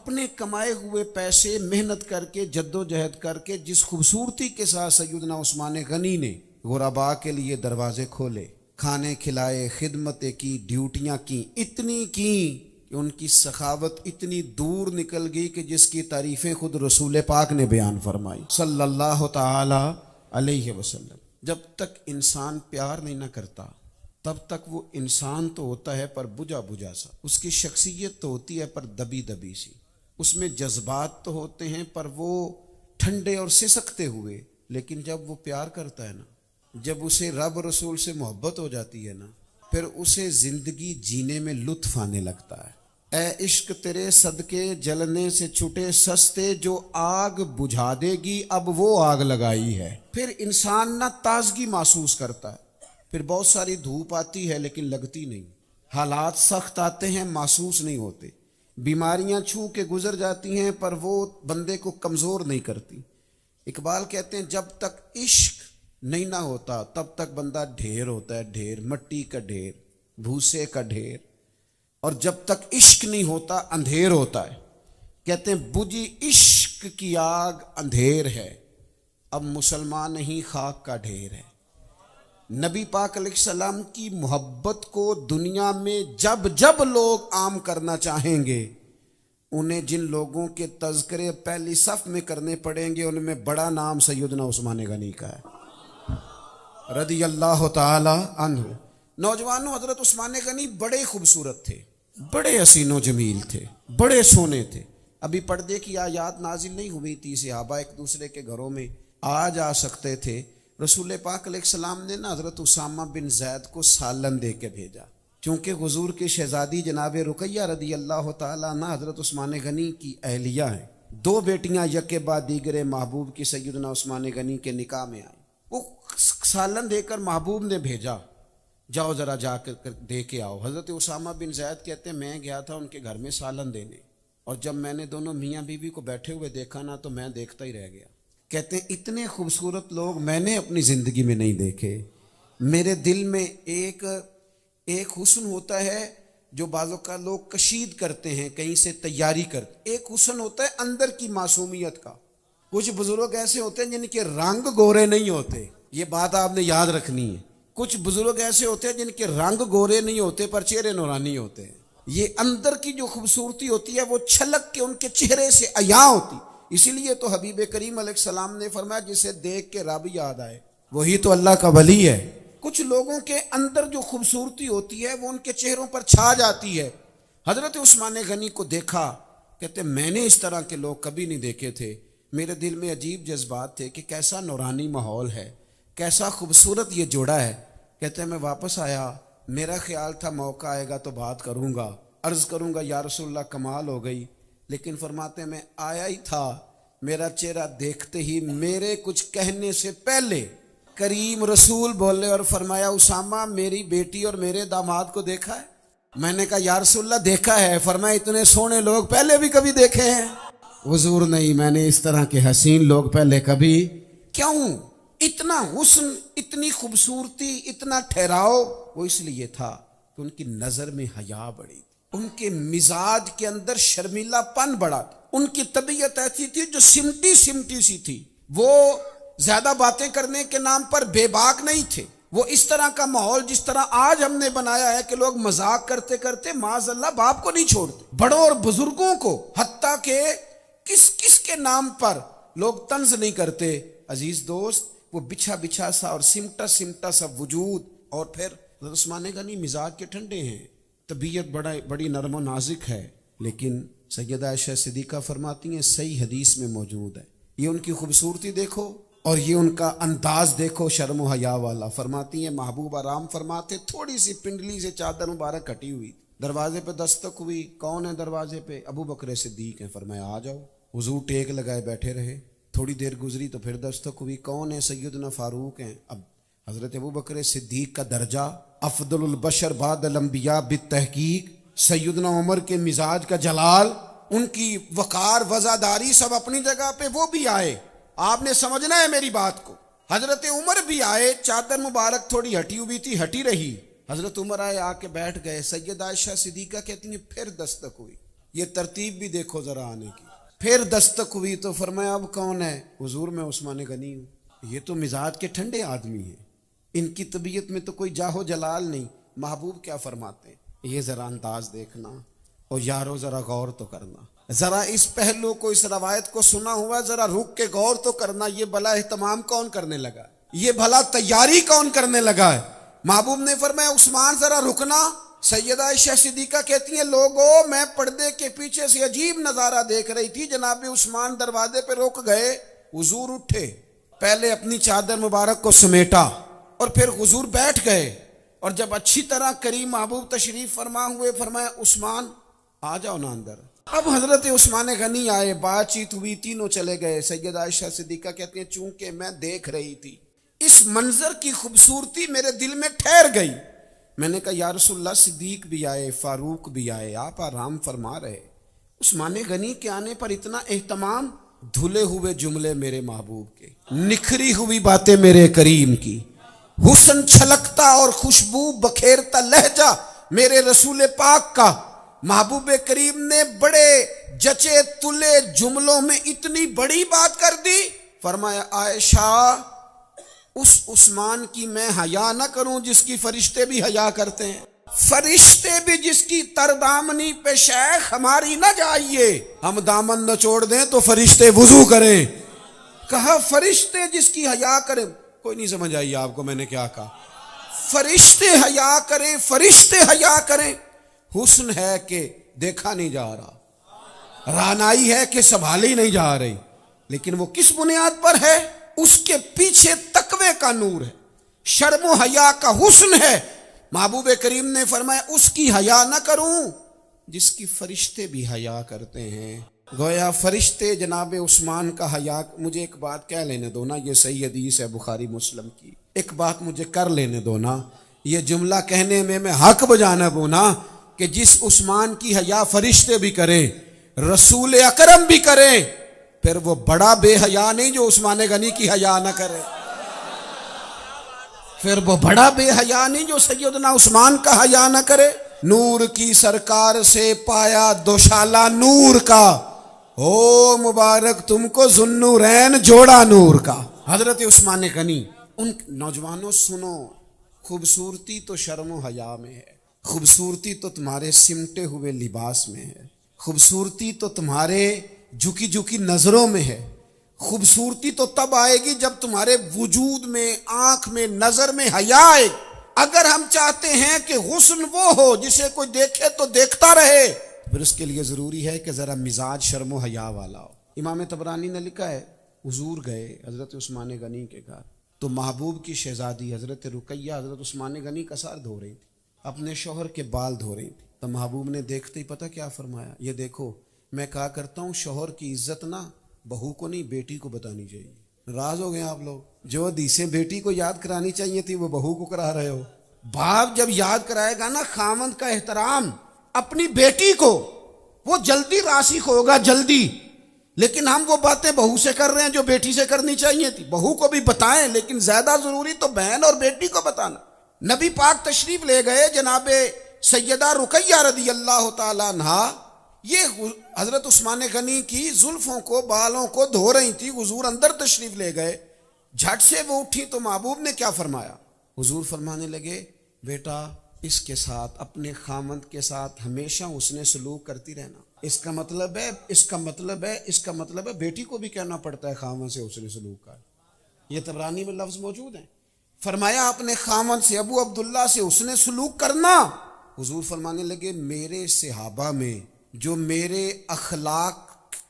اپنے کمائے ہوئے پیسے محنت کر کے جدوجہد کر کے جس خوبصورتی کے ساتھ سیدنا عثمان غنی نے غرباء کے لیے دروازے کھولے، کھانے کھلائے، خدمتیں کی، ڈیوٹیاں کی، اتنی کی کہ ان کی سخاوت اتنی دور نکل گئی کہ جس کی تعریفیں خود رسول پاک نے بیان فرمائی صلی اللہ تعالی علیہ وسلم۔ جب تک انسان پیار نہیں نہ کرتا تب تک وہ انسان تو ہوتا ہے پر بجھا بجھا سا، اس کی شخصیت تو ہوتی ہے پر دبی دبی سی، اس میں جذبات تو ہوتے ہیں پر وہ ٹھنڈے اور سسکتے ہوئے، لیکن جب وہ پیار کرتا ہے نا، جب اسے رب رسول سے محبت ہو جاتی ہے نا، پھر اسے زندگی جینے میں لطف آنے لگتا ہے۔ اے عشق تیرے صدقے جلنے سے چھٹے سستے، جو آگ بجھا دے گی اب وہ آگ لگائی ہے۔ پھر انسان نہ تازگی محسوس کرتا ہے، پھر بہت ساری دھوپ آتی ہے لیکن لگتی نہیں، حالات سخت آتے ہیں محسوس نہیں ہوتے، بیماریاں چھو کے گزر جاتی ہیں پر وہ بندے کو کمزور نہیں کرتی۔ اقبال کہتے ہیں جب تک عشق نہیں نہ ہوتا تب تک بندہ ڈھیر ہوتا ہے، ڈھیر، مٹی کا ڈھیر، بھوسے کا ڈھیر، اور جب تک عشق نہیں ہوتا اندھیر ہوتا ہے۔ کہتے ہیں بجھی عشق کی آگ اندھیر ہے، اب مسلمان نہیں خاک کا ڈھیر ہے۔ نبی پاک علیہ السلام کی محبت کو دنیا میں جب جب لوگ عام کرنا چاہیں گے، انہیں جن لوگوں کے تذکرے پہلی صف میں کرنے پڑیں گے ان میں بڑا نام سیدنا عثمان غنی کا ہے رضی اللہ تعالی عنہ۔ نوجوانوں، حضرت عثمان غنی بڑے خوبصورت تھے، بڑے حسین و جمیل تھے، بڑے سونے تھے۔ ابھی پردے کی آیات نازل نہیں ہوئی تھی، صحابہ ایک دوسرے کے گھروں میں آ جا سکتے تھے۔ رسول پاک علیہ السلام نے نا حضرت اسامہ بن زید کو سالن دے کے بھیجا، چونکہ حضور کی شہزادی جناب رقیہ رضی اللہ تعالیٰ عنہ حضرت عثمان غنی کی اہلیہ ہیں۔ دو بیٹیاں یک کے بعد دیگرے محبوب کی سیدنا عثمان غنی کے نکاح میں آئیں، وہ سالن دے کر محبوب نے بھیجا، جاؤ ذرا جا کر دے کے آؤ۔ حضرت اسامہ بن زید کہتے ہیں میں گیا تھا ان کے گھر میں سالن دینے، اور جب میں نے دونوں میاں بیوی کو بیٹھے ہوئے دیکھا نا تو میں دیکھتا ہی رہ گیا۔ کہتے ہیں اتنے خوبصورت لوگ میں نے اپنی زندگی میں نہیں دیکھے۔ میرے دل میں ایک حسن ہوتا ہے جو بعضوں کا لوگ کشید کرتے ہیں، کہیں سے تیاری کرتے، ایک حسن ہوتا ہے اندر کی معصومیت کا۔ کچھ بزرگ ایسے ہوتے ہیں جن کے رنگ گورے نہیں ہوتے، یہ بات آپ نے یاد رکھنی ہے۔ کچھ بزرگ ایسے ہوتے ہیں جن کے رنگ گورے نہیں ہوتے پر چہرے نورانی ہوتے ہیں۔ یہ اندر کی جو خوبصورتی ہوتی ہے وہ چھلک کے ان کے چہرے سے عیاں ہوتی، اسی لیے تو حبیب کریم علیہ السلام نے فرمایا جسے دیکھ کے رب یاد آئے وہی تو اللہ کا ولی ہے۔ کچھ لوگوں کے اندر جو خوبصورتی ہوتی ہے وہ ان کے چہروں پر چھا جاتی ہے۔ حضرت عثمان غنی کو دیکھا، کہتے میں نے اس طرح کے لوگ کبھی نہیں دیکھے تھے، میرے دل میں عجیب جذبات تھے کہ کیسا نورانی ماحول ہے، کیسا خوبصورت یہ جوڑا ہے۔ کہتے میں واپس آیا، میرا خیال تھا موقع آئے گا تو بات کروں گا، عرض کروں گا یا رسول اللہ کمال ہو گئی، لیکن فرماتے میں آیا ہی تھا، میرا چہرہ دیکھتے ہی میرے کچھ کہنے سے پہلے کریم رسول بولے اور فرمایا اسامہ میری بیٹی اور میرے داماد کو دیکھا ہے؟ میں نے کہا یا رسول اللہ دیکھا ہے۔ فرمایا اتنے سونے لوگ پہلے بھی کبھی دیکھے ہیں؟ حضور نہیں، میں نے اس طرح کے حسین لوگ پہلے کبھی۔ کیوں؟ اتنا حسن، اتنی خوبصورتی، اتنا ٹھہراؤ، وہ اس لیے تھا کہ ان کی نظر میں حیا بڑی، ان کے مزاج کے اندر شرمیلا پن بڑا، ان کی طبیعت ایسی تھی جو سمٹی سمٹی سی تھی، وہ زیادہ باتیں کرنے کے نام پر بے باک نہیں تھے۔ وہ اس طرح کا ماحول جس طرح آج ہم نے بنایا ہے کہ لوگ مذاق کرتے کرتے معاذ اللہ باپ کو نہیں چھوڑتے، بڑوں اور بزرگوں کو، حتیٰ کہ کس کے نام پر لوگ طنز نہیں کرتے۔ عزیز دوست، وہ بچھا بچھا سا اور سمٹا سمٹا سا وجود، اور پھر حضرت عثمان غنی مزاج کے ٹھنڈے ہیں، طبیعت بڑی نرم و نازک ہے، لیکن سیدہ عائشہ صدیقہ فرماتی ہیں صحیح حدیث میں موجود ہے، یہ ان کی خوبصورتی دیکھو اور یہ ان کا انداز دیکھو شرم و حیا والا۔ فرماتی ہیں محبوب آرام فرماتے، تھوڑی سی پنڈلی سے چادر مبارک کٹی ہوئی، دروازے پہ دستک ہوئی، کون ہے دروازے پہ؟ ابو بکر صدیق ہیں۔ فرمایا آ جاؤ۔ حضور ٹیک لگائے بیٹھے رہے، تھوڑی دیر گزری تو پھر دستک ہوئی، کون ہے؟ سیدنا فاروق ہیں۔ اب حضرت ابو بکر صدیق کا درجہ افضل البشر بعد الانبیاء بالتحقیق، سیدنا عمر کے مزاج کا جلال، ان کی وقار وزاداری سب اپنی جگہ پہ، وہ بھی آئے، آپ نے سمجھنا ہے میری بات کو۔ حضرت عمر بھی آئے، چادر مبارک تھوڑی ہٹی ہوئی تھی، ہٹی رہی، حضرت عمر آئے، آ کے بیٹھ گئے۔ سیدہ عائشہ صدیقہ کہتی ہیں پھر دستک ہوئی، یہ ترتیب بھی دیکھو ذرا آنے کی. پھر دستک ہوئی تو فرمایا اب کون ہے؟ حضور میں عثمان غنی ہوں. یہ تو مزاج کے ٹھنڈے آدمی ہیں، ان کی طبیعت میں تو کوئی جاہو جلال نہیں. محبوب کیا فرماتے ہیں یہ ذرا انداز دیکھنا، اور یارو ذرا غور تو کرنا، ذرا اس پہلو کو، اس روایت کو سنا ہوا ذرا رک کے غور تو کرنا. یہ بھلا اہتمام کون کرنے لگا؟ یہ بھلا تیاری کون کرنے لگا ہے؟ محبوب نے فرمایا عثمان ذرا رکنا. سیدہ عائشہ صدیقہ کہتی ہیں لوگوں میں پردے کے پیچھے سے عجیب نظارہ دیکھ رہی تھی. جناب عثمان دروازے پہ رک گئے. حضور اٹھے، پہلے اپنی چادر مبارک کو سمیٹا اور پھر حضور بیٹھ گئے. اور جب اچھی طرح کریم محبوب تشریف فرما ہوئے فرمایا عثمان آ جاؤ نا اندر. اب حضرت عثمان غنی آئے، بات چیت ہوئی، تینوں چلے گئے. سیدہ عائشہ صدیقہ کہتی ہیں چونکہ میں دیکھ رہی تھی اس منظر کی خوبصورتی میرے دل میں ٹھہر گئی. میں نے کہا یا رسول اللہ صدیق بھی آئے، فاروق بھی آئے، آپ آرام فرما رہے، عثمان غنی کے آنے پر اتنا اہتمام؟ دھلے ہوئے جملے میرے محبوب کے، نکھری ہوئی باتیں میرے کریم کی، حسن چھلکتا اور خوشبو بکھیرتا لہجہ میرے رسول پاک کا. محبوب کریم نے بڑے جچے تلے جملوں میں اتنی بڑی بات کر دی. فرمایا عائشہ اس عثمان کی میں حیا نہ کروں جس کی فرشتے بھی حیا کرتے ہیں؟ فرشتے بھی جس کی تردامنی پہ شیخ ہماری نہ جائیے، ہم دامن نہ چھوڑ دیں تو فرشتے وضو کریں. کہا فرشتے جس کی حیا کریں. کوئی نہیں سمجھ آئی آپ کو میں نے کیا کہا؟ فرشتے حیا کریں، فرشتے حیا کریں. حسن ہے کہ دیکھا نہیں جا رہا، رانائی ہے کہ سنبھالی نہیں جا رہی، لیکن وہ کس بنیاد پر ہے؟ اس کے پیچھے تقوی کا نور ہے، شرم و حیا کا حسن ہے. محبوب کریم نے فرمایا اس کی حیا نہ کروں جس کی فرشتے بھی حیا کرتے ہیں. گویا فرشتے جناب عثمان کا حیا. مجھے ایک بات کہہ لینے دو نا، یہ صحیح حدیث ہے بخاری مسلم کی. ایک بات مجھے کر لینے دو نا، یہ جملہ کہنے میں حق بجانب ہوں نا کہ جس عثمان کی حیا فرشتے بھی کریں، رسول اکرم بھی کریں، پھر وہ بڑا بے حیا نہیں جو عثمان غنی کی حیا نہ کرے. پھر وہ بڑا بے حیا نہیں جو سیدنا عثمان کا حیا نہ کرے. نور کی سرکار سے پایا دوشالہ نور کا، او مبارک تم کو ذوالنورین جوڑا نور کا. حضرت عثمان غنی. ان نوجوانوں سنو، خوبصورتی تو شرم و حیا میں ہے، خوبصورتی تو تمہارے سمٹے ہوئے لباس میں ہے، خوبصورتی تو تمہارے جھکی جھکی نظروں میں ہے. خوبصورتی تو تب آئے گی جب تمہارے وجود میں، آنکھ میں، نظر میں حیا آئے. اگر ہم چاہتے ہیں کہ حسن وہ ہو جسے کوئی دیکھے تو دیکھتا رہے، پھر اس کے لیے ضروری ہے کہ ذرا مزاج شرم و حیا والا ہو. امام طبرانی نے لکھا ہے حضور گئے حضرت عثمان غنی کے گھر، تو محبوب کی شہزادی حضرت رقیہ حضرت عثمان غنی کا سر دھو رہی تھی، اپنے شوہر کے بال دھو رہی تھی. تو محبوب نے دیکھتے ہی پتہ کیا فرمایا؟ یہ دیکھو میں کہا کرتا ہوں شوہر کی عزت نہ بہو کو نہیں بیٹی کو بتانی چاہیے. ناراض ہو گئے آپ لوگ؟ جو حدیثیں بیٹی کو یاد کرانی چاہیے تھی وہ بہو کو کرا رہے ہو. باپ جب یاد کرائے گا نا خاوند کا احترام اپنی بیٹی کو، وہ جلدی راسخ ہوگا جلدی. لیکن ہم وہ باتیں بہو سے کر رہے ہیں جو بیٹی سے کرنی چاہیے تھی. بہو کو بھی بتائیں لیکن زیادہ ضروری تو بہن اور بیٹی کو بتانا. نبی پاک تشریف لے گئے، جناب سیدہ رقیہ رضی اللہ تعالیٰ عنہا یہ حضرت عثمان غنی کی زلفوں کو، بالوں کو دھو رہی تھی. حضور اندر تشریف لے گئے، جھٹ سے وہ اٹھی تو محبوب نے کیا فرمایا؟ حضور فرمانے لگے بیٹا اس کے ساتھ، اپنے خامند کے ساتھ ہمیشہ اس نے سلوک کرتی رہنا. اس کا مطلب ہے بیٹی کو بھی کہنا پڑتا ہے خامند سے اس نے سلوک کا. یہ طبرانی میں لفظ موجود ہیں. فرمایا اپنے خامند سے، ابو عبداللہ سے اس نے سلوک کرنا. حضور فرمانے لگے میرے صحابہ میں جو میرے اخلاق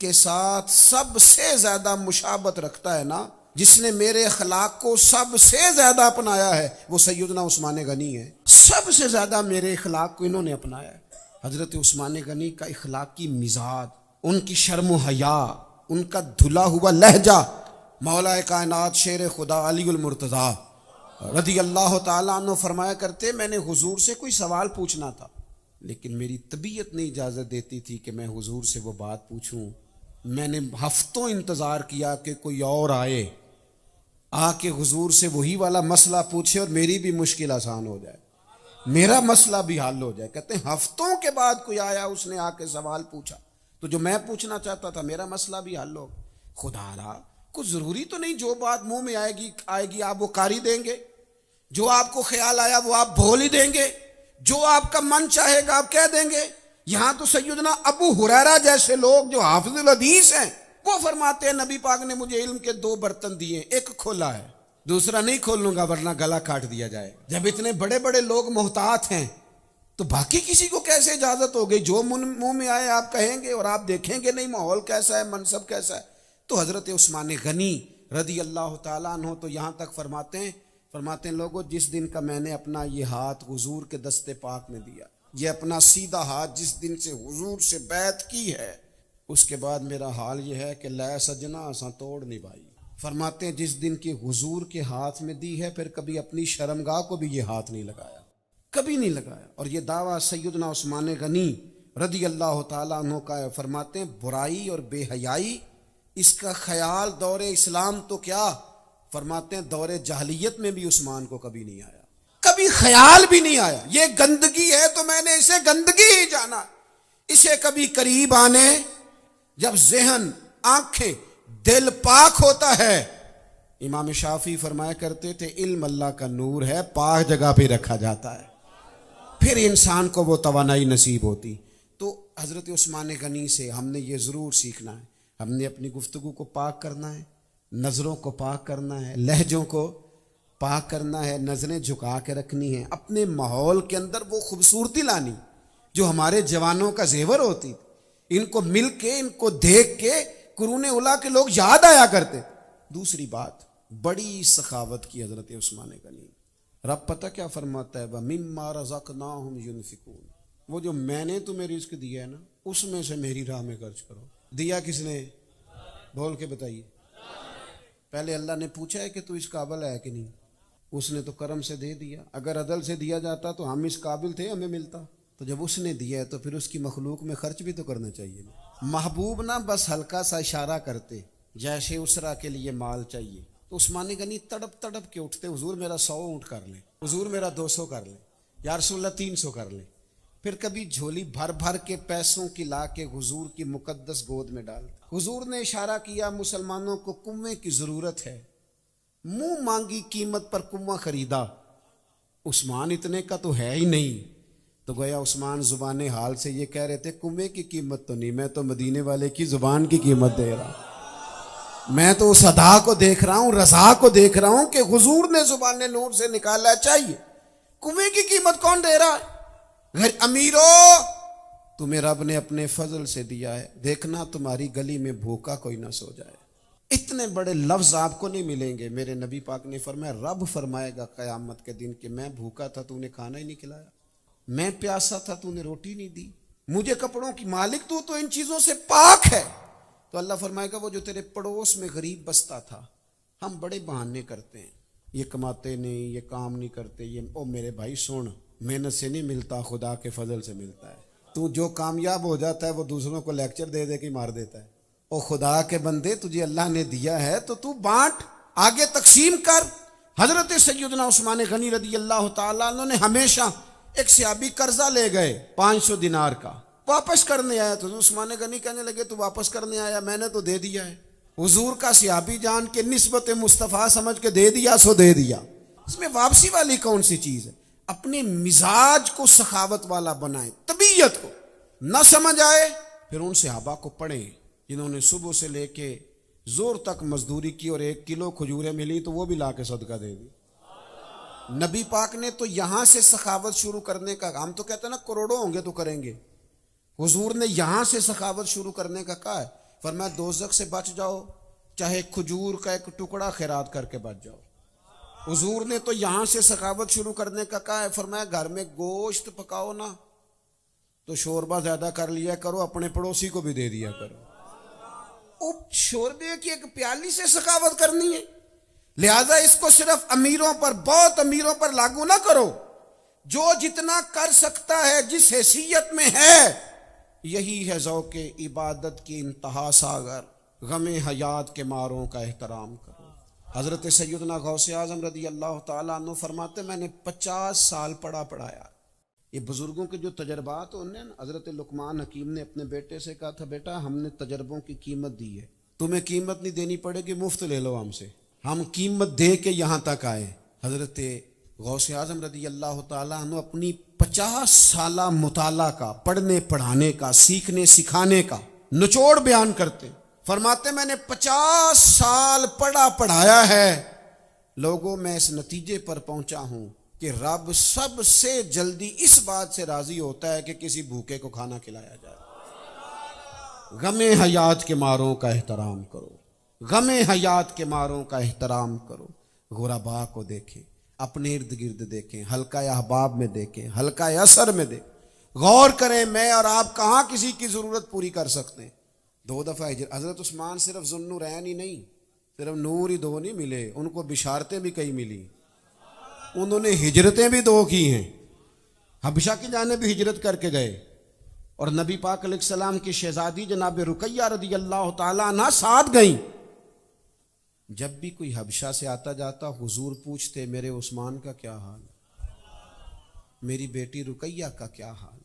کے ساتھ سب سے زیادہ مشابہت رکھتا ہے نا، جس نے میرے اخلاق کو سب سے زیادہ اپنایا ہے، وہ سیدنا عثمان غنی ہے. سب سے زیادہ میرے اخلاق کو انہوں نے اپنایا ہے. حضرت عثمان غنی کا اخلاقی مزاج، ان کی شرم و حیا، ان کا دھلا ہوا لہجہ. مولا کائنات شیر خدا علی المرتضیٰ رضی اللہ تعالیٰ عنہ فرمایا کرتے میں نے حضور سے کوئی سوال پوچھنا تھا، لیکن میری طبیعت نہیں اجازت دیتی تھی کہ میں حضور سے وہ بات پوچھوں. میں نے ہفتوں انتظار کیا کہ کوئی اور آئے، آ کے حضور سے وہی والا مسئلہ پوچھے اور میری بھی مشکل آسان ہو جائے. میرا مسئلہ بھی حل ہو جائے. کہتے ہیں ہفتوں کے بعد کوئی آیا, اس نے آ کے سوال پوچھا تو جو میں پوچھنا چاہتا تھا میرا مسئلہ بھی حل ہو. خدا را, کچھ ضروری تو نہیں جو بات منہ میں آئے گی آپ وہ کاری دیں گے, جو آپ کو خیال آیا وہ آپ بول ہی دیں گے, جو آپ کا من چاہے گا آپ کہہ دیں گے. یہاں تو سیدنا ابو ہریرہ جیسے لوگ جو حافظ الحدیث ہیں وہ فرماتے ہیں نبی پاک نے مجھے علم کے 2 برتن دیے, ایک کھولا ہے دوسرا نہیں کھولوں گا ورنہ گلا کاٹ دیا جائے. جب اتنے بڑے بڑے لوگ محتاط ہیں تو باقی کسی کو کیسے اجازت ہو گئی؟ جو منہ میں آئے آپ کہیں گے اور آپ دیکھیں گے نہیں ماحول کیسا ہے, منصب کیسا ہے. تو حضرت عثمان غنی رضی اللہ تعالیٰ عنہ تو یہاں تک فرماتے ہیں لوگوں, جس دن کا میں نے اپنا یہ ہاتھ حضور کے دستے پاک میں دیا, یہ اپنا سیدھا ہاتھ جس دن سے حضور سے بیعت کی ہے, اس کے بعد میرا حال یہ ہے کہ لے سجنا اساں توڑ نہیں بھائی. فرماتے ہیں جس دن کی حضور کے ہاتھ میں دی ہے پھر کبھی اپنی شرمگاہ کو بھی یہ ہاتھ نہیں لگایا, کبھی نہیں لگایا. اور یہ دعویٰ سیدنا عثمان غنی رضی اللہ تعالیٰ عنہ کا ہے. فرماتے ہیں برائی اور بے حیائی اس کا خیال دور اسلام تو کیا, فرماتے ہیں دور جاہلیت میں بھی عثمان کو کبھی نہیں آیا, کبھی خیال بھی نہیں آیا. یہ گندگی ہے تو میں نے اسے گندگی ہی جانا, اسے کبھی قریب آنے جب ذہن آنکھیں دل پاک ہوتا ہے. امام شافعی فرمایا کرتے تھے علم اللہ کا نور ہے, پاک جگہ پہ رکھا جاتا ہے, پھر انسان کو وہ توانائی نصیب ہوتی. تو حضرت عثمان غنی سے ہم نے یہ ضرور سیکھنا ہے, ہم نے اپنی گفتگو کو پاک کرنا ہے, نظروں کو پاک کرنا ہے, لہجوں کو پاک کرنا ہے, نظریں جھکا کے رکھنی ہیں, اپنے ماحول کے اندر وہ خوبصورتی لانی جو ہمارے جوانوں کا زیور ہوتی. ان کو مل کے, ان کو دیکھ کے قرون اولیٰ کے لوگ یاد آیا کرتے. دوسری بات, بڑی سخاوت کی حضرت عثمان غنی. رب پتہ کیا فرماتا ہے, وَمِمَّا رَزَقْنَاهُمْ يُنْفِقُونَ, وہ جو میں نے تمہیں رزق دیا ہے نا اس میں سے میری راہ میں خرچ کرو. دیا کس نے؟ بول کے بتائیے. پہلے اللہ نے پوچھا ہے کہ تو اس قابل ہے کہ نہیں, اس نے تو کرم سے دے دیا. اگر عدل سے دیا جاتا تو ہم اس قابل تھے, ہمیں ملتا. تو جب اس نے دیا ہے تو پھر اس کی مخلوق میں خرچ بھی تو کرنا چاہیے. محبوب نہ بس ہلکا سا اشارہ کرتے جیسے اسرا کے لیے مال چاہیے, تو عثمان غنی تڑپ تڑپ کے اٹھتے, حضور میرا 100 اونٹ کر لیں, حضور میرا 200 کر لیں, یا رسول اللہ 300 کر لیں. پھر کبھی جھولی بھر بھر کے پیسوں کی لا کے حضور کی مقدس گود میں ڈال. حضور نے اشارہ کیا مسلمانوں کو کنویں کی ضرورت ہے, منہ مانگی قیمت پر کنواں خریدا. عثمان اتنے کا تو ہے ہی نہیں, تو گویا عثمان زبان حال سے یہ کہہ رہے تھے کنویں کی قیمت تو نہیں, میں تو مدینے والے کی زبان کی قیمت دے رہا ہوں. میں تو اس ادا کو دیکھ رہا ہوں, رضا کو دیکھ رہا ہوں کہ حضور نے زبان نور سے نکالا چاہیے. کنویں کی قیمت کون دے رہا ہے؟ گھر امیرو, تمہیں رب نے اپنے فضل سے دیا ہے, دیکھنا تمہاری گلی میں بھوکا کوئی نہ سو جائے. اتنے بڑے لفظ آپ کو نہیں ملیں گے. میرے نبی پاک نے فرمایا, رب فرمائے گا قیامت کے دن کہ میں بھوکا تھا تو نے کھانا ہی نہیں کھلایا, میں پیاسا تھا تو نے روٹی نہیں دی, مجھے کپڑوں کی مالک تو ان چیزوں سے پاک ہے. تو اللہ فرمائے گا وہ جو تیرے پڑوس میں غریب بستا تھا. ہم بڑے بہانے کرتے ہیں, یہ کماتے نہیں, یہ کام نہیں کرتے, یہ او میرے بھائی سن, محنت سے نہیں ملتا, خدا کے فضل سے ملتا ہے. تو جو کامیاب ہو جاتا ہے وہ دوسروں کو لیکچر دے دے کے مار دیتا ہے. او خدا کے بندے, تجھے اللہ نے دیا ہے تو تو بانٹ, آگے تقسیم کر. حضرت سیدنا عثمان غنی رضی اللہ تعالیٰ عنہ نے ہمیشہ, ایک صحابی قرضہ لے گئے 500 دینار کا, واپس کرنے آیا تو عثمان غنی کہنے لگے تو واپس کرنے آیا, میں نے تو دے دیا ہے. حضور کا صحابی جان کے نسبت مصطفیٰ سمجھ کے دے دیا سو دے دیا. اس میں واپسی والی کون سی چیز ہے؟ اپنے مزاج کو سخاوت والا بنائیں, طبیعت کو. نہ سمجھ آئے پھر ان صحابہ کو پڑھیں جنہوں نے صبح سے لے کے زور تک مزدوری کی اور 1 کلو کھجوریں ملی تو وہ بھی لا کے صدقہ دے دی. نبی پاک نے تو یہاں سے سخاوت شروع کرنے کا, ہم تو کہتے ہیں نا کروڑوں ہوں گے تو کریں گے, حضور نے یہاں سے سخاوت شروع کرنے کا کہا ہے. فرمایا دوزخ سے بچ جاؤ, چاہے کھجور کا ایک ٹکڑا خیرات کر کے بچ جاؤ. حضور نے تو یہاں سے سخاوت شروع کرنے کا کہا ہے. فرمایا گھر میں گوشت پکاؤ نا تو شوربہ زیادہ کر لیا کرو, اپنے پڑوسی کو بھی دے دیا کرو. شوربے کی ایک پیالی سے سخاوت کرنی ہے, لہذا اس کو صرف امیروں پر, بہت امیروں پر لاگو نہ کرو. جو جتنا کر سکتا ہے جس حیثیت میں ہے, یہی ہے ذوق عبادت کی انتہا. ساگر غم حیات کے ماروں کا احترام کرو. حضرت سیدنا غوث اعظم رضی اللہ تعالیٰ عنہ فرماتے میں نے 50 سال پڑھایا. یہ بزرگوں کے جو تجربات انہیں حضرت لقمان حکیم نے اپنے بیٹے سے کہا تھا بیٹا ہم نے تجربوں کی قیمت دی ہے, تمہیں قیمت نہیں دینی پڑے گی, مفت لے لو ہم سے, ہم قیمت دے کے یہاں تک آئے. حضرت غوث اعظم رضی اللہ تعالیٰ عنہ اپنی 50 سالہ مطالعہ کا, پڑھنے پڑھانے کا, سیکھنے سکھانے کا نچوڑ بیان کرتے, فرماتے میں نے 50 سال پڑھایا ہے, لوگوں میں اس نتیجے پر پہنچا ہوں کہ رب سب سے جلدی اس بات سے راضی ہوتا ہے کہ کسی بھوکے کو کھانا کھلایا جائے. غم حیات کے ماروں کا احترام کرو, غم حیات کے ماروں کا احترام کرو. غرباء کو دیکھیں, اپنے ارد گرد دیکھیں, حلقہ احباب میں دیکھیں, حلقہ اثر میں دیکھیں, غور کریں میں اور آپ کہاں کسی کی ضرورت پوری کر سکتے ہیں. 2 دفعہ حضرت عثمان صرف ذوالنورین ہی نہیں, صرف نور ہی 2 نہیں ملے, ان کو بشارتیں بھی کئی ملی, انہوں نے ہجرتیں بھی 2 کی ہیں. حبشہ کی جانب بھی ہجرت کر کے گئے, اور نبی پاک علیہ السلام کی شہزادی جناب رقیہ رضی اللہ تعالیٰ عنہ ساتھ گئیں. جب بھی کوئی حبشہ سے آتا جاتا حضور پوچھتے میرے عثمان کا کیا حال, میری بیٹی رقیہ کا کیا حال.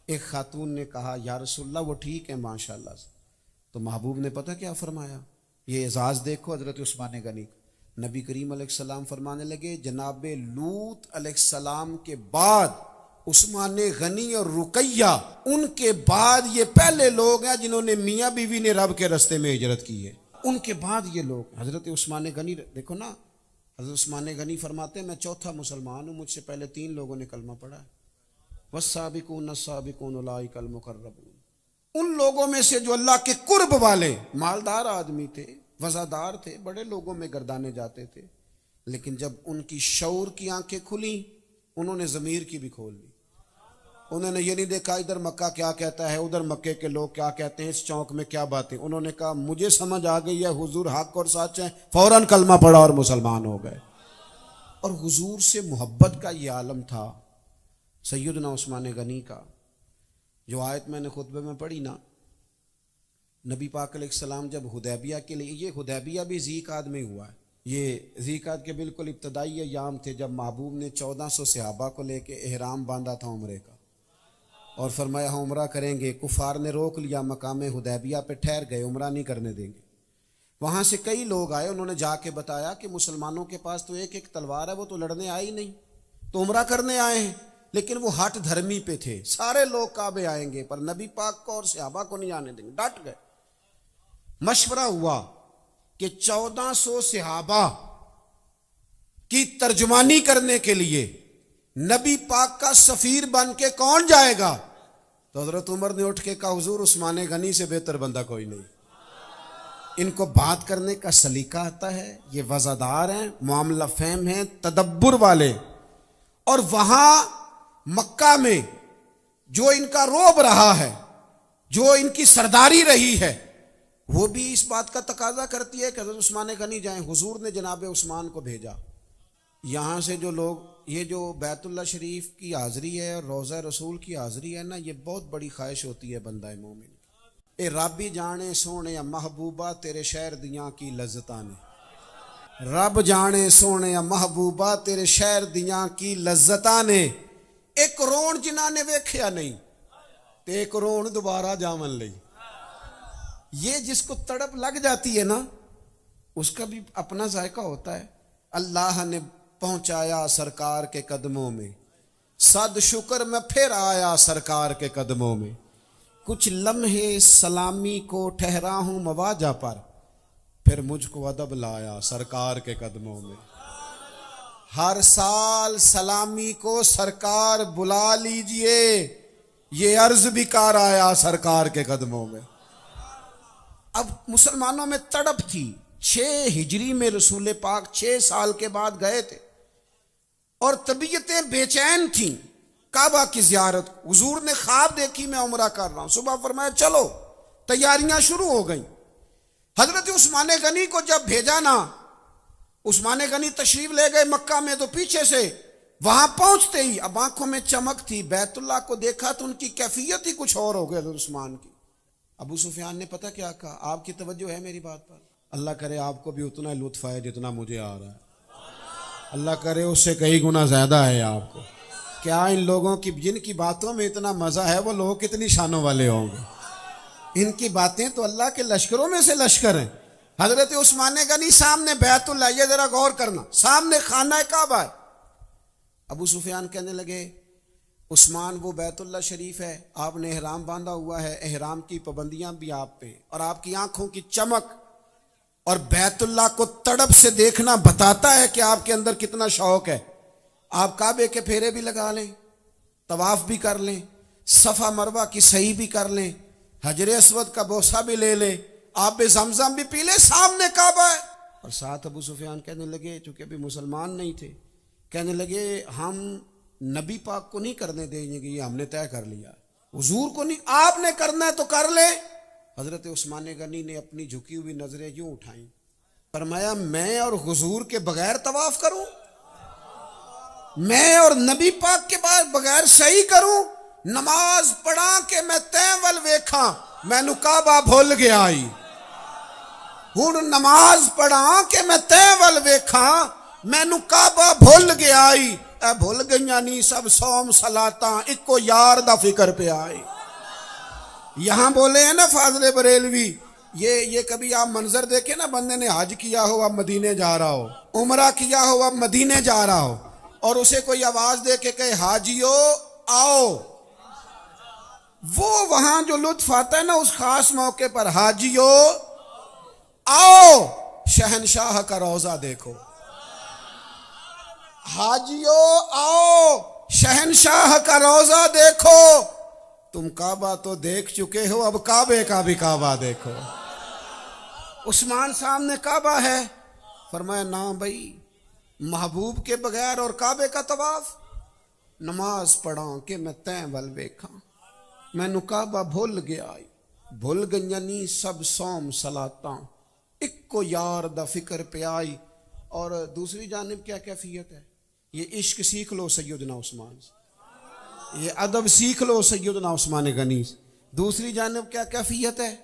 ایک خاتون نے کہا یا رسول اللہ وہ ٹھیک ہے ماشاءاللہ سے. تو محبوب نے پتہ کیا فرمایا, یہ اعزاز دیکھو حضرت عثمان غنی. نبی کریم علیہ السلام فرمانے لگے جناب لوط علیہ السلام کے بعد عثمان غنی اور رقیہ, ان کے بعد یہ پہلے لوگ ہیں جنہوں نے میاں بیوی نے رب کے رستے میں ہجرت کی ہے, ان کے بعد یہ لوگ. حضرت عثمان غنی دیکھو نا, حضرت عثمان غنی فرماتے ہیں میں 4تھا مسلمان ہوں, مجھ سے پہلے 3 لوگوں نے کلمہ پڑھا ہے. والسابقون السابقون اولئک المقربون, ان لوگوں میں سے جو اللہ کے قرب والے, مالدار آدمی تھے, وزادار تھے, بڑے لوگوں میں گردانے جاتے تھے, لیکن جب ان کی شعور کی آنکھیں کھلیں انہوں نے ضمیر کی بھی کھول لی. انہوں نے یہ نہیں دیکھا ادھر مکہ کیا کہتا ہے, ادھر مکے کے لوگ کیا کہتے ہیں, اس چوک میں کیا باتیں. انہوں نے کہا مجھے سمجھ آ گئی ہے حضور حق اور سچ ہیں, فوراً کلمہ پڑھا اور مسلمان ہو گئے. اور حضور سے محبت کا یہ عالم تھا سیدنا عثمان غنی کا. جو آیت میں نے خطبے میں پڑھی نا, نبی پاک علیہ السلام جب حدیبیہ کے لیے, یہ حدیبیہ بھی ذی قعدہ میں ہوا ہے, یہ ذی قعدہ کے بالکل ابتدائی ایام تھے جب محبوب نے 1400 صحابہ کو لے کے احرام باندھا تھا عمرے کا, اور فرمایا ہم عمرہ کریں گے. کفار نے روک لیا, مقام حدیبیہ پہ ٹھہر گئے, عمرہ نہیں کرنے دیں گے. وہاں سے کئی لوگ آئے, انہوں نے جا کے بتایا کہ مسلمانوں کے پاس تو ایک تلوار ہے, وہ تو لڑنے آئی نہیں, تو عمرہ کرنے آئے ہیں. لیکن وہ ہٹ دھرمی پہ تھے, سارے لوگ کعبے آئیں گے پر نبی پاک کو اور صحابہ کو نہیں آنے دیں گے, ڈٹ گئے. مشورہ ہوا کہ 1400 صحابہ کی ترجمانی کرنے کے لیے نبی پاک کا سفیر بن کے کون جائے گا. تو حضرت عمر نے اٹھ کے کہا حضور عثمان غنی سے بہتر بندہ کوئی نہیں, ان کو بات کرنے کا سلیقہ آتا ہے, یہ وزادار ہیں, معاملہ فہم ہیں, تدبر والے. اور وہاں مکہ میں جو ان کا روب رہا ہے, جو ان کی سرداری رہی ہے, وہ بھی اس بات کا تقاضا کرتی ہے کہ حضرت عثمان غنی جائیں. حضور نے جناب عثمان کو بھیجا. یہاں سے جو لوگ, یہ جو بیت اللہ شریف کی حاضری ہے اور روضہ رسول کی حاضری ہے نا, یہ بہت بڑی خواہش ہوتی ہے بندہ مومن کی. اے رب جانے سونے محبوبہ تیرے شہر دیاں کی لذتاں نے, رب جانے سونے محبوبہ تیرے شہر دیاں کی لذتاں نے. ایک روڑ جنہاں نے ویکھیا نہیں تے ایک روڑ دوبارہ جاون لئی. یہ جس کو تڑپ لگ جاتی ہے نا, اس کا بھی اپنا ذائقہ ہوتا ہے. اللہ نے پہنچایا سرکار کے قدموں میں, صد شکر میں پھر آیا سرکار کے قدموں میں. کچھ لمحے سلامی کو ٹھہرا ہوں مواجہ پر, پھر مجھ کو ادب لایا سرکار کے قدموں میں. ہر سال سلامی کو سرکار بلا لیجئے, یہ عرض بھی کار آیا سرکار کے قدموں میں. اب مسلمانوں میں تڑپ تھی. 6 ہجری میں رسول پاک 6 سال کے بعد گئے تھے اور طبیعتیں بے چین تھیں. کعبہ کی زیارت, حضور نے خواب دیکھی میں عمرہ کر رہا ہوں, صبح فرمایا چلو, تیاریاں شروع ہو گئیں. حضرت عثمان غنی کو جب بھیجا نا, عثمان غنی تشریف لے گئے مکہ میں, تو پیچھے سے وہاں پہنچتے ہی اب آنکھوں میں چمک تھی. بیت اللہ کو دیکھا تو ان کی کیفیت ہی کچھ اور ہو گئی حضرت عثمان کی. ابو سفیان نے پتہ کیا کہا, آپ کی توجہ ہے میری بات پر, اللہ کرے آپ کو بھی اتنا ہی لطف آئے جتنا مجھے آ رہا ہے، اللہ کرے اس سے کئی گنا زیادہ ہے آپ کو. کیا ان لوگوں کی جن کی باتوں میں اتنا مزہ ہے وہ لوگ کتنی شانوں والے ہوں گے. ان کی باتیں تو اللہ کے لشکروں میں سے لشکر ہیں. حضرت عثمان غنی سامنے بیت اللہ، یہ ذرا غور کرنا، سامنے خانہ کعبہ ہے. ابو سفیان کہنے لگے عثمان وہ بیت اللہ شریف ہے، آپ نے احرام باندھا ہوا ہے، احرام کی پابندیاں بھی آپ پہ، اور آپ کی آنکھوں کی چمک اور بیت اللہ کو تڑپ سے دیکھنا بتاتا ہے کہ آپ کے اندر کتنا شوق ہے. آپ کعبے کے پھیرے بھی لگا لیں، طواف بھی کر لیں، صفا مروہ کی سعی بھی کر لیں، حجر اسود کا بوسہ بھی لے لیں، آپ بے زمزم بھی پی لیں، سامنے کعبہ ہے. اور ساتھ ابو سفیان کہنے لگے، چونکہ ابھی مسلمان نہیں تھے، کہنے لگے ہم نبی پاک کو نہیں کرنے دیں گے، یہ ہم نے طے کر لیا، حضور کو نہیں، آپ نے کرنا ہے تو کر لیں. حضرت عثمان غنی نے اپنی جھکی ہوئی نظریں یوں اٹھائیں، فرمایا میں اور حضور کے بغیر طواف کروں، میں اور نبی پاک کے بعد بغیر صحیح کروں، نماز پڑھا کہ میں تین ول ویکھاں مینو کعبہ بھول گیا آئی. ہوں نماز پڑھا کہ میں تین ول ویکھاں مینو کعبہ بھول گیا آئی. اے بھول گئیاں نہیں سب صوم صلاتاں، اکو یار دا فکر پہ آئی. یہاں بولے ہیں نا فاضل بریلوی، یہ کبھی آپ منظر دیکھیں نا، بندے نے حج کیا ہو اب مدینے جا رہا ہو، عمرہ کیا ہو اب مدینے جا رہا ہو، اور اسے کوئی آواز دے کے کہے حاجیو آؤ، وہ وہاں جو لطف آتا ہے نا اس خاص موقع پر، حاجیو آؤ شہنشاہ کا روضہ دیکھو، حاجیو آؤ شہنشاہ کا روضہ دیکھو. تم کعبہ تو دیکھ چکے ہو، اب کعبے کا بھی کعبہ دیکھو. عثمان سامنے کعبہ ہے، فرمایا نا بھائی، محبوب کے بغیر اور کعبے کا طواف، نماز پڑھا کہ میں تین ول ویکھاں مینو کعبہ بھول گیا آئی. بھول گئیاں سب صوم صلاتاں، اکو یار دا فکر پہ آئی. اور دوسری جانب کیا کیفیت ہے؟ یہ عشق سیکھ لو سیدنا عثمان سے، یہ ادب سیکھ لو سیدنا عثمان غنی سے. دوسری جانب کیا کیفیت ہے؟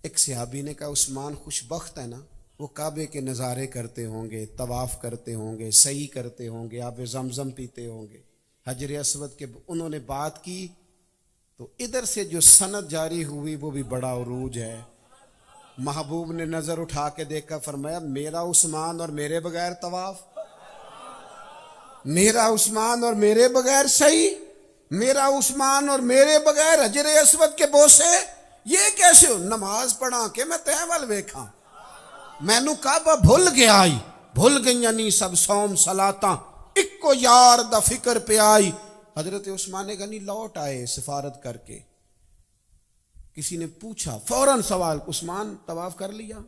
ایک صحابی نے کہا عثمان خوش بخت ہے نا، وہ کعبے کے نظارے کرتے ہوں گے، طواف کرتے ہوں گے، سعی کرتے ہوں گے، آب زمزم پیتے ہوں گے، حجر اسود کے انہوں نے بات کی تو ادھر سے جو سند جاری ہوئی وہ بھی بڑا عروج ہے. محبوب نے نظر اٹھا کے دیکھا، فرمایا میرا عثمان اور میرے بغیر طواف، میرا عثمان اور میرے بغیر سعی، میرا عثمان اور میرے بغیر حجر اسود کے بوسے، یہ کیسے ہو؟ نماز پڑھا کہ میں تین ول ویکھاں مینو کعبہ بھول گیا آئی. بھول گئیاں نہیں سب صوم صلاتاں، اکو یار دا فکر پہ آئی. حضرت عثمان غنی لوٹ آئے سفارت کر کے. کسی نے پوچھا فوراً سوال، عثمان طواف کر لیا،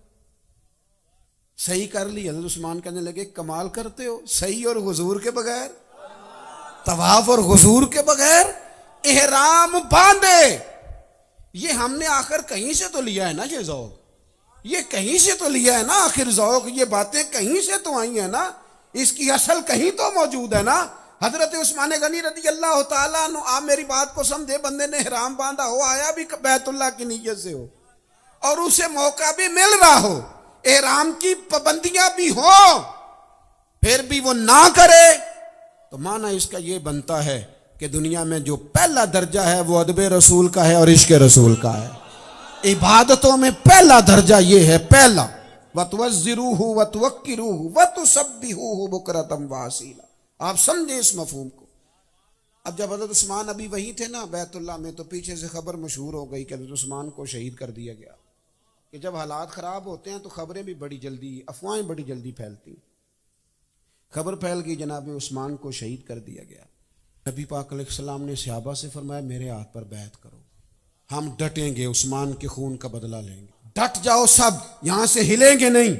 صحیح کر لی؟ حضرت عثمان کہنے لگے کمال کرتے ہو، صحیح اور حضور کے بغیر، طواف اور حضور کے بغیر، احرام باندھے. یہ ہم نے آخر کہیں سے تو لیا ہے نا، یہ ذوق یہ کہیں سے تو لیا ہے نا، آخر ذوق یہ باتیں کہیں سے تو آئی ہیں نا، اس کی اصل کہیں تو موجود ہے نا. حضرت عثمان غنی رضی اللہ تعالیٰ عنہ، آپ میری بات کو سمجھے، بندے نے احرام باندھا ہو، آیا بھی بیت اللہ کی نیت سے ہو، اور اسے موقع بھی مل رہا ہو، احرام کی پابندیاں بھی ہوں، پھر بھی وہ نہ کرے، تو معنی اس کا یہ بنتا ہے کہ دنیا میں جو پہلا درجہ ہے وہ ادب رسول کا ہے اور عشق رسول کا ہے. عبادتوں میں پہلا درجہ یہ ہے، پہلا وَتُوَزِّرُوهُ وَتُوَقِّرُوهُ وَتُسَبِّحُوهُ بُكْرَةً وَأَصِيلًا. آپ سمجھیں اس مفہوم کو. اب جب حضرت عثمان ابھی وہیں تھے نا بیت اللہ میں، تو پیچھے سے خبر مشہور ہو گئی کہ حضرت عثمان کو شہید کر دیا گیا. کہ جب حالات خراب ہوتے ہیں تو خبریں بھی بڑی جلدی، افواہیں بڑی جلدی پھیلتی. خبر پھیل گئی جناب عثمان کو شہید کر دیا گیا. نبی پاک علیہ السلام نے صحابہ سے فرمایا میرے ہاتھ پر بیعت کرو، ہم ڈٹیں گے، عثمان کے خون کا بدلہ لیں گے. ڈٹ جاؤ سب، یہاں سے ہلیں گے نہیں.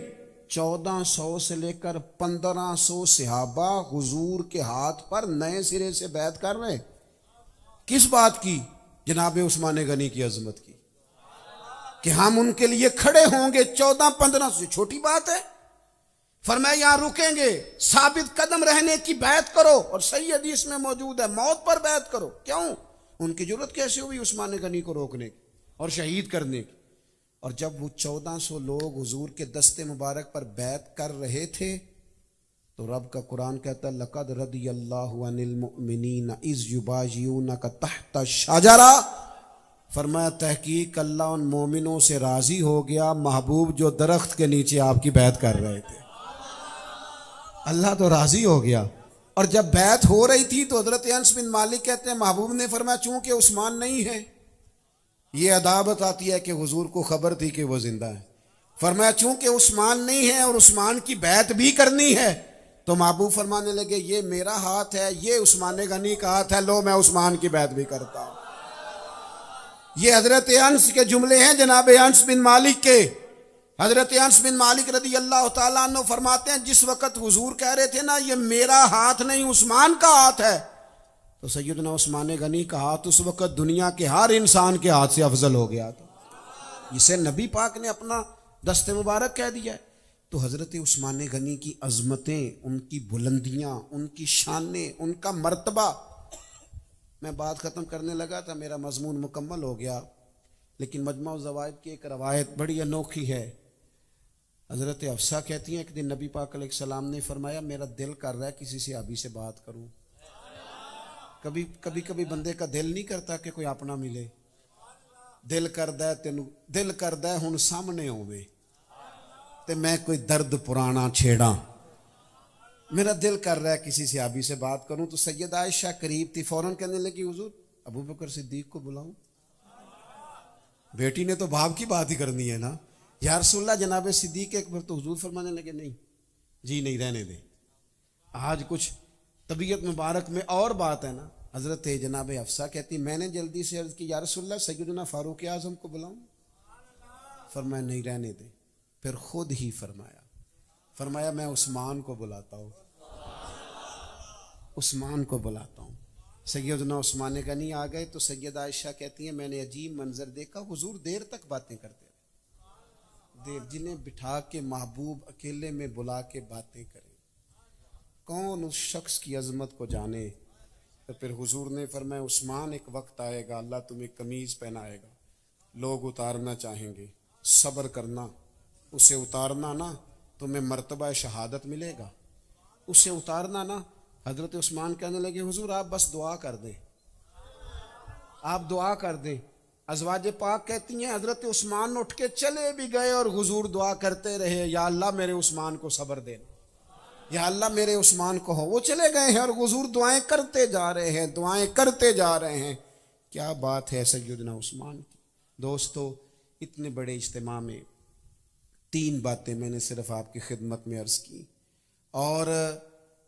1400 سے لے کر 1500 صحابہ حضور کے ہاتھ پر نئے سرے سے بیعت کر رہے. کس بات کی؟ جناب عثمان غنی کی عظمت کی، کہ ہم ان کے لیے کھڑے ہوں گے. 1400-1500 سے چھوٹی بات ہے. فرمایا یہاں رکیں گے، ثابت قدم رہنے کی بیعت کرو، اور صحیح حدیث میں موجود ہے موت پر بیعت کرو. کیوں؟ ان کی جرت کیسے ہوئی عثمان غنی کو روکنے کی اور شہید کرنے کی؟ اور جب وہ 1400 لوگ حضور کے دست مبارک پر بیعت کر رہے تھے تو رب کا قرآن کہتا ہے لقد رضی اللہ عن المؤمنین اذ یبایعونک تحت الشجرہ، فرمایا تحقیق اللہ ان مومنوں سے راضی ہو گیا محبوب جو درخت کے نیچے آپ کی بیعت کر رہے تھے۔ اللہ تو راضی ہو گیا۔ اور جب بیعت ہو رہی تھی تو حضرت انس بن مالک کہتے ہیں محبوب نے فرمایا چونکہ عثمان نہیں ہے، یہ عدابت آتی ہے کہ حضور کو خبر تھی کہ وہ زندہ ہے، فرمایا چونکہ عثمان نہیں ہے اور عثمان کی بیعت بھی کرنی ہے، تو محبوب فرمانے لگے یہ میرا ہاتھ ہے، یہ عثمان غنی کا ہاتھ ہے، لو میں عثمان کی بیعت بھی کرتا ہوں۔ یہ حضرت انس کے جملے ہیں، جناب انس بن مالک کے۔ حضرت انس بن مالک رضی اللہ تعالیٰ عنہ فرماتے ہیں جس وقت حضور کہہ رہے تھے نا یہ میرا ہاتھ نہیں عثمان کا ہاتھ ہے، تو سیدنا عثمان غنی کا ہاتھ اس وقت دنیا کے ہر انسان کے ہاتھ سے افضل ہو گیا تھا، اسے نبی پاک نے اپنا دست مبارک کہہ دیا ہے۔ تو حضرت عثمان غنی کی عظمتیں، ان کی بلندیاں، ان کی شانیں، ان کا مرتبہ، میں بات ختم کرنے لگا تھا، میرا مضمون مکمل ہو گیا، لیکن مجمع الزوائد کی ایک روایت بڑی انوکھی ہے۔ حضرت حفصہ کہتی ہیں کہ دن نبی پاک علیہ السلام نے فرمایا میرا دل کر رہا ہے کسی صحابی سے بات کروں۔ کبھی بندے کا دل نہیں کرتا کہ کوئی اپنا ملے، دل کردا ہے تینوں، دل کردا ہے ہن سامنے ہووے تے میں کوئی درد پرانا چھیڑاں، میرا دل کر رہا ہے کسی صحابی سے بات کروں۔ تو سیدہ عائشہ قریب تھی، فوراً کہنے لگی حضور ابو بکر صدیق کو بلاؤں، بیٹی نے تو باپ کی بات ہی کرنی ہے نا، یا رسول اللہ جناب صدیق اکبر، تو حضور فرمانے لگے نہیں جی نہیں، رہنے دیں، آج کچھ طبیعت مبارک میں اور بات ہے نا۔ حضرت جناب حفصہ کہتی میں نے جلدی سے عرض کی یا رسول اللہ سیدنا فاروق اعظم کو بلاؤں، فرمایا نہیں رہنے دیں، پھر خود ہی فرمایا میں عثمان کو بلاتا ہوں، عثمان کو بلاتا ہوں۔ سیدنا عثمان غنی آ گئے تو سیدہ عائشہ کہتی ہیں میں نے عجیب منظر دیکھا، حضور دیر تک باتیں کرتے رہے، دیر، جنہیں بٹھا کے محبوب اکیلے میں بلا کے باتیں کریں، کون اس شخص کی عظمت کو جانے۔ تو پھر حضور نے فرمایا عثمان ایک وقت آئے گا اللہ تمہیں قمیض پہنائے گا، لوگ اتارنا چاہیں گے، صبر کرنا، اسے اتارنا نا تمہیں مرتبہ شہادت ملے گا، اسے اتارنا نا۔ حضرت عثمان کہنے لگے حضور آپ بس دعا کر دیں، آپ دعا کر دیں۔ ازواج پاک کہتی ہیں حضرت عثمان اٹھ کے چلے بھی گئے اور حضور دعا کرتے رہے یا اللہ میرے عثمان کو صبر دینا، یا اللہ میرے عثمان کو ہو۔ وہ چلے گئے ہیں اور حضور دعائیں کرتے جا رہے ہیں، دعائیں کرتے جا رہے ہیں۔ کیا بات ہے سیدنا عثمان کی۔ دوستو اتنے بڑے اجتماع میں 3 باتیں میں نے صرف آپ کی خدمت میں عرض کی، اور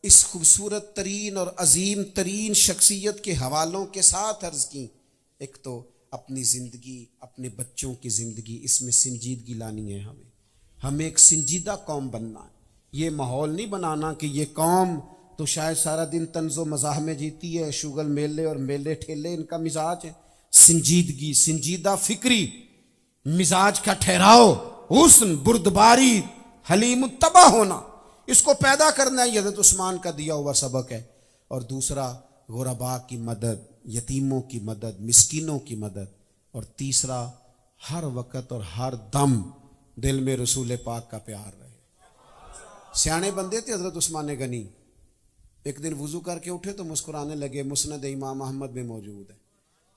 اس خوبصورت ترین اور عظیم ترین شخصیت کے حوالوں کے ساتھ عرض کی۔ ایک تو اپنی زندگی، اپنے بچوں کی زندگی، اس میں سنجیدگی لانی ہے، ہمیں ایک سنجیدہ قوم بننا ہے۔ یہ ماحول نہیں بنانا کہ یہ قوم تو شاید سارا دن طنز و مزاح میں جیتی ہے، شغل میلے اور میلے ٹھیلے ان کا مزاج ہے۔ سنجیدگی، سنجیدہ فکری، مزاج کا ٹھہراؤ، حسن، بردباری، حلیم الطبع ہونا، اس کو پیدا کرنا ہے، حضرت عثمان کا دیا ہوا سبق ہے۔ اور دوسرا غرباء کی مدد، یتیموں کی مدد، مسکینوں کی مدد، اور تیسرا ہر وقت اور ہر دم دل میں رسول پاک کا پیار رہے۔ سیانے بندے تھے حضرت عثمان غنی، ایک دن وضو کر کے اٹھے تو مسکرانے لگے، مسند امام احمد میں موجود ہے۔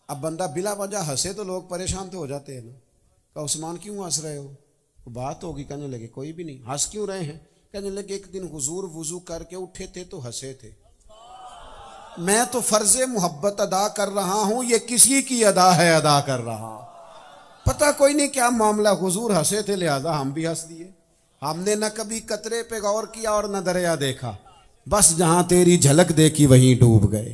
اب بندہ بلا وجہ ہنسے تو لوگ پریشان تو ہو جاتے ہیں نا، کہ عثمان کیوں ہنس رہے ہو، بات ہوگی، کہنے لگے کوئی بھی نہیں، ہنس کیوں رہے ہیں، کہنے لگے ایک دن حضور وضو کر کے اٹھے تھے تو ہنسے تھے، میں تو فرض محبت ادا کر رہا ہوں، یہ کسی کی ادا ہے ادا کر رہا، پتہ کوئی نہیں کیا معاملہ، حضور ہنسے تھے لہذا ہم بھی ہنس دیے۔ ہم نے نہ کبھی قطرے پہ غور کیا اور نہ دریا دیکھا، بس جہاں تیری جھلک دیکھی وہیں ڈوب گئے۔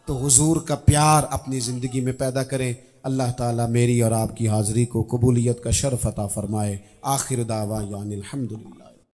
تو حضور کا پیار اپنی زندگی میں پیدا کریں۔ اللہ تعالیٰ میری اور آپ کی حاضری کو قبولیت کا شرف عطا فرمائے۔ آخر دعوانا الحمدللہ۔